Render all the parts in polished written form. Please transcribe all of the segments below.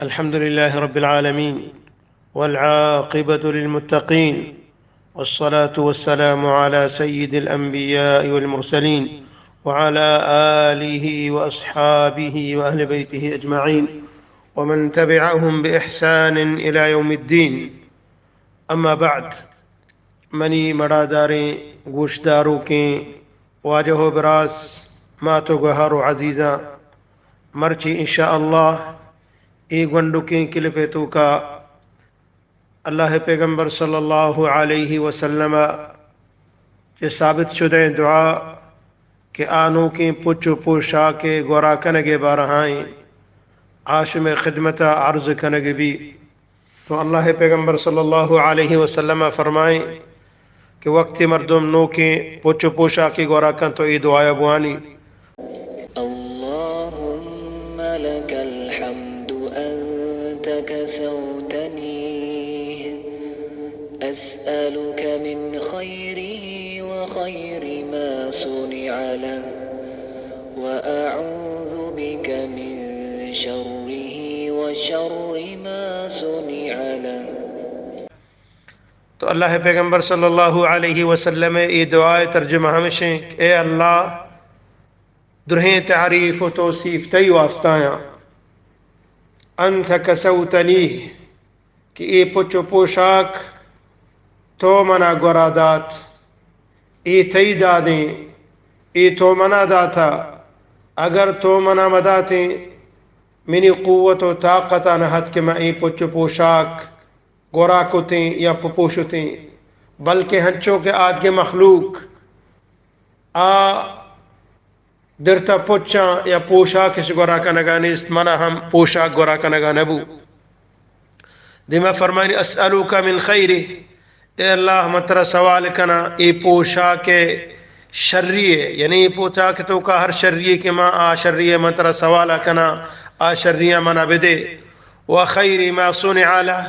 الحمد لله رب العالمين والعاقبة للمتقين والصلاة والسلام على سيد الأنبياء والمرسلين وعلى آله وأصحابه وأهل بيته أجمعين ومن تبعهم بإحسان إلى يوم الدين. أما بعد، منی مڑاداریں گوشداروں کے واجہ براس ماتو گہارو عزیزاں مرچی انشاءاللہ ای گنڈو کے کلپیتو کا اللہ پیغمبر صلی اللہ علیہ وسلم کے ثابت شدہ دعا کہ آنوں کے پچو پوشا کے گورا کنگے بارہائیں عاشم خدمت عرض کنگ بھی. تو اللہ پیغمبر صلی اللہ علیہ وسلم فرمائیں کہ وقت مردم نو کے پچو پوشا کی گورا کن تو ای دعا بوانی. اللهم لك الحمد أنت كسوتني أسألك من خيره وخير ما صنع له وأعوذ بك من شره وشر ما صنع له. تو اللہ پیغمبر صلی اللہ علیہ وسلم یہ دعائے ترجمہ ہمشیں کہ اے اللہ درہیں تعریف و توصیف تی واسطایا انت کسوتنی کہ اے پچو پوشاک تو منا گورادات اے تی دادیں اے تو منا داتا اگر تو منا مداتیں منی قوت و طاقت نہت کہ میں اے پچو پوشاک گورا کتیں یا پپوشتیں بلکہ ہنچوں کے آج کے مخلوق درتا پوچھا یا پوشاک اس گورا کا نگا نیست منا ہم پوشاک گورا کا نگا نبو. دیمہ فرمائنی اسألوکا من خیری اے اللہ مترہ سوال کنا ای پوشاک شریعے یعنی ای پوشاک تو کا ہر شریعے کے ماں آ شریعے مترہ سوالا کنا آ شریعہ منا بدے و خیری ما صنع لہ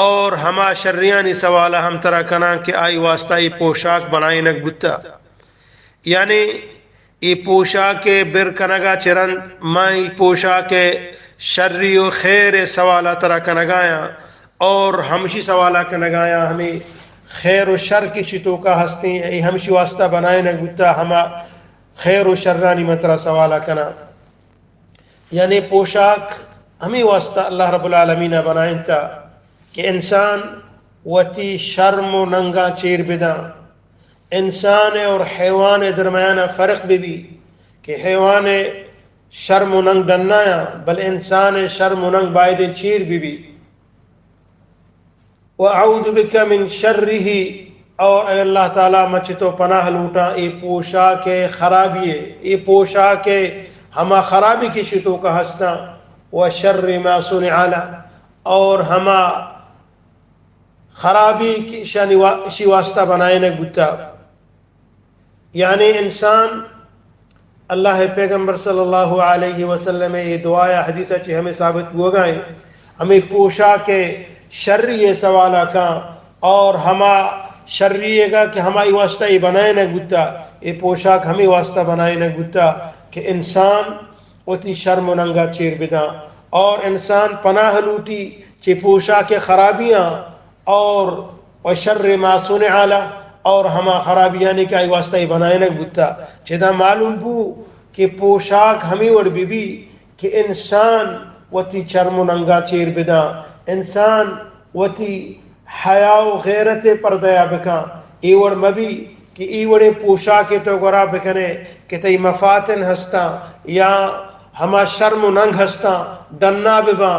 اور ہما شریعانی سوالا ہم ترہ کنا کہ آئی واسطہ ای پوشاک بنائی نک بتا یعنی ای پوشاک بر کنگا چرند میں ای پوشاک شری و خیر سوالا ترہ کنگایا اور ہمشی سوالا کنگایا ہمیں خیر و شر کی شتو کا ہستے ای ہمشی واسطہ بنائے نک بتا ہما خیر و شرانی مترہ سوالا کنا یعنی پوشاک ہمیں واسطہ اللہ رب العالمین بنائیں تا کہ انسان وتی شرم و ننگا چیر بدا. انسان اور حیوان درمیان فرق بھی کہ حیوان شرم و ننگ ڈنایا بل انسان شرم و ننگ باید چیر بھی. وَأَعُوذُ بِكَ مِن شَرِّهِ اور اے اللہ تعالیٰ مچ تو پناہ لوٹا ای پوشاک خرابی ہے ای پوشاک ہما خرابی کی شتو کا ہستا وَشَرِّ مَا صُنِعَ لَهُ اور ہما خرابی کی شی واسطہ بنائے نہ گتا. یعنی انسان اللہ پیغمبر صلی اللہ علیہ وسلم یہ دعایا حدیثہ چی ہمیں ثابت ہو گئے ہمیں پوشا کے شریع سوالا کا اور ہما شریع کا کہ ہماری واسطہ یہ بنائے نہ گتا یہ پوشاک ہمیں واسطہ بنائے نہ گتا کہ انسان اتی شرم و ننگا چیر بدا اور انسان پناہ لوٹی چی پوشاک خرابیاں اور وشر ما صنع لہ اور ہما خرابیانی کا ای واسطہ ہی بنائے نہ گتا. چیدہ معلوم بو کہ پوشاک ہمیں وڑ بھی کہ انسان وتی چرم و ننگا چیر بدا انسان وتی حیاء و غیرت پردیا بکا ای وڑ مبی کہ ای وڑے پوشاک تو گرا بکنے کہ تی مفاتن ہستا یا ہما شرم و ننگ ہستا ڈننا ببا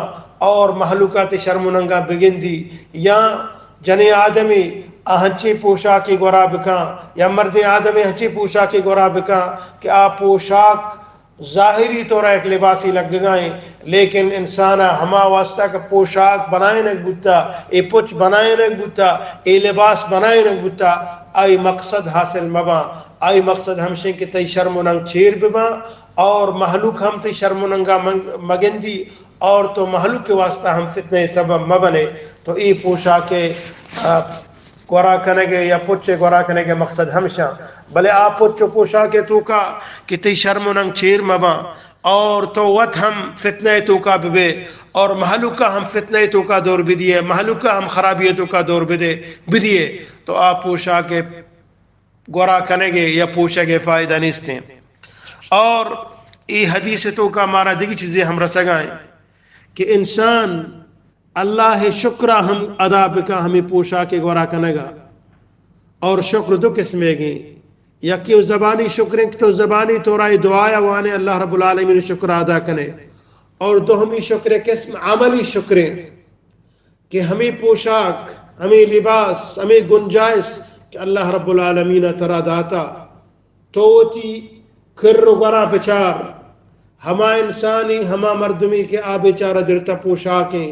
اور محلوقات شرم و ننگا بگندی یا جنے آدمی ہنچی پوشاکی گورا بکا یا مرد آدمی ہنچی پوشاکی گورا بکا کہ آپ پوشاک ظاہری طور ایک لباسی لگ گئیں لیکن انسان ہما واسطہ کا پوشاک بنائے نہ گتا اے پچ بنائے نہ گتا اے لباس بنائے نہ گتا آئی مقصد حاصل مبا آئی مقصد ہمشیں کہ تی شرم و ننگ چیر ببا اور محلوق ہم تی شرم و ننگا مگندی اور تو محلوق کے واسطہ ہم فتنے سبب مبنے. تو ای پوشاک گورا کنگے یا پچے گورا کنگے مقصد ہمشہ بلے آپ پچو پوشا کے تو کا کہ تی شرم و ننگ چیر مبا اور تو وت ہم فتنہ تو کا ببے اور محلوکہ ہم فتنہ تو کا دور بدیے محلوکہ ہم خرابیتوں کا دور بدیے تو آپ پوشا کے گورا کنے گے یا پوشا کے فائدہ نہیں. اور یہ حدیث تو کا ہمارا دیکھی چیزیں ہم رسگائیں کہ انسان اللہ شکرہ ہم ادا بکا ہمیں پوشا کے گورا کنے گا. اور شکر دو قسمیں گی، یکی زبانی شکر تو زبانی تو رائے دعایا وانے اللہ رب العالمین شکر ادا کنے، اور دو ہمیں شکر قسم عملی شکر کہ ہمیں پوشاک، ہمیں لباس، ہمیں گنجائش کہ اللہ رب العالمین ترا داتا تو تی کر گرا بچار ہما انسانی ہما مردمی کے آ بیچارہ درتا پوشاکیں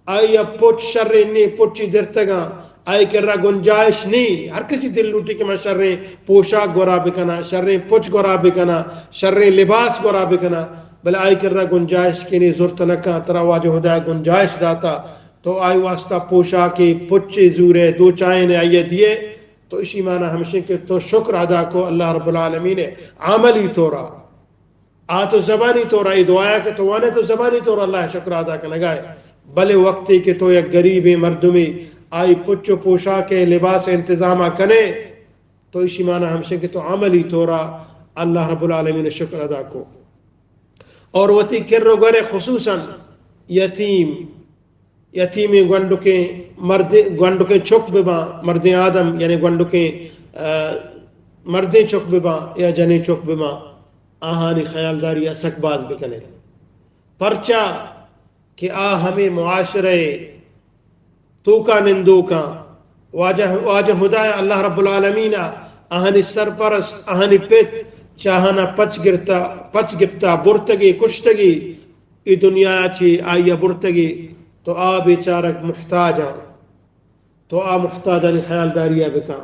آئی اب پوچھ شر نہیں پوچھی درتگاں آئی کر رہا گنجائش نہیں. ہر کسی دل لوٹی کہ میں شریں پوشاک گورا بکنا، شریں پوچھ گورا بکنا، شریں لباس گورا بکنا، بل آئی کر رہا گنجائش کی نہیں ضرورت نکا ترا واجہ ہدا گنجائش داتا تو آئی واسطہ پوشاکی پوچھے زورے دو چائیں نے آئیے دیے. تو اسی معنی ہمشہ کہ تو شکر ادا کو اللہ رب العالمین عملی طورا تو زبانی طورا یہ دعایا کہ تو وانے تو زبانی طورا اللہ شکر ادا کا نگائے، بلے وقتی کہ تو یک غریب مردمی آئی پچو پوشاک لباس انتظامہ کنے تو اسی معنی ہمشہ کہ تو عملی طورا اللہ رب العالمین شکر ادا کو. اور وتی کرو گرے خصوصاً یتیم گنڈکیں مرد گنڈکیں چک ببا مرد آدم یعنی گنڈکیں مردیں چک ببا یا جنیں چک ببا آہانی خیالداری سک باز بکنے پرچا کہ ہمیں معاشرے تو کا نندو کا واجہ ہدایہ اللہ رب العالمین آہنی سرپرست آہنی پیت چاہنا پچ گفتا برتگی کشتگی ای دنیا چی آئیہ برتگی تو بیچارک محتاجاں تو محتاجانی خیالداریہ بکا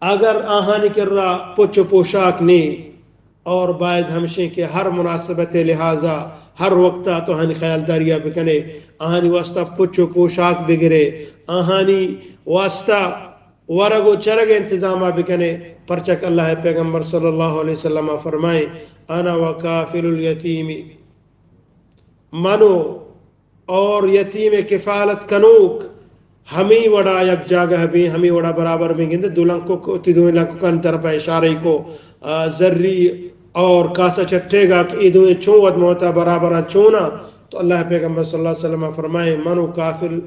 اگر آہانی کر رہا پچ پوشاک نہیں اور باید ہمشیں کہ ہر مناسبت لہذا ہر وقتا تو آہانی خیالداریہ بکنے آہانی واسطہ پچ پوشاک بگرے آہانی واسطہ ورگ و چرگ انتظامہ بکنے پرچک اللہ پیغمبر صلی اللہ علیہ وسلم فرمائیں انا وکافل الیتیم منو اور یتیم کفالت کنوک ہمیں وڑا یک جاگہ بھی ہمیں وڑا برابر میں گندے دو لنکو کو دو لنکو کا انتر پہ اشارے کو ذری اور کاسا چٹے گا کہ ای دوئے چون موتا برابران چونا تو اللہ پیغمبر صلی اللہ علیہ وسلم فرمائے منو کافل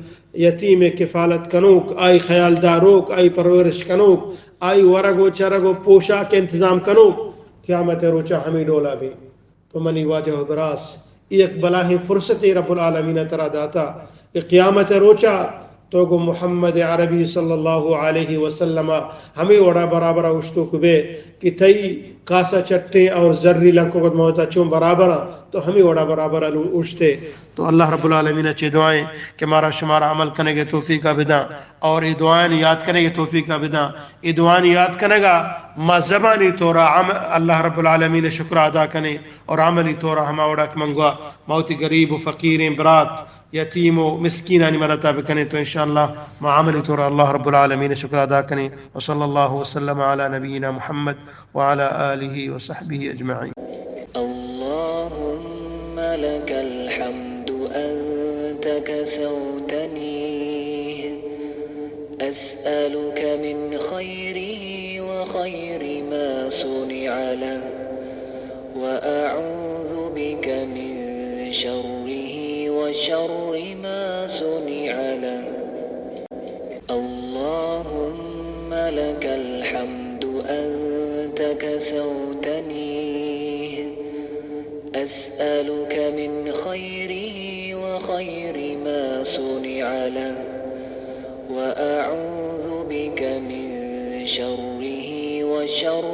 یتیم کفالت کنوک آئی خیال داروک آئی پرورش کنوک آئی ورگو چرگو پوشاک کے انتظام کنوک قیامت روچہ ہمیں ڈولا بھی تو منی واجہ براس ایک بلاہی فرصت رب العالمین ترا داتا کہ قیامت روچہ تو گو محمد عربی صلی اللہ علیہ وسلم ہمیں وڑا برابر اشتو کبے کہ تئی کاسا چٹے اور ذری لنکو قد موتا چون برابر تو ہمیں وڑا برابر اشتے. تو اللہ رب العالمین اچھی دعائیں کہ مارا شمارا عمل کرنے کے توفیق بدا اور یہ دعائیں یاد کرنے کے توفیق بدا یہ دعائیں یاد کرنے گا ما زبانی طورا اللہ رب العالمین شکر ادا کرنے اور عملی طورا ہما وڑا منگوا موتی غریب و فقیر برات یتیم و مسکینانی مدد بکنے تو انشاءاللہ ما عملی طورا اللہ رب العالمین شکر ادا کرنے. وصلی اللہ وسلم علی نبینا محمد وعلى آلہ وصحبہ اجمعین. اللهم لك الحمد أنت كسوتني أسألك من خيره وخير ما صنع له وأعوذ بك من شره وشر ما صنع له. اللهم لك الحمد أنت كسوتني أسألك من خيره وخير ما صنع له وأعوذ بك من شره وشر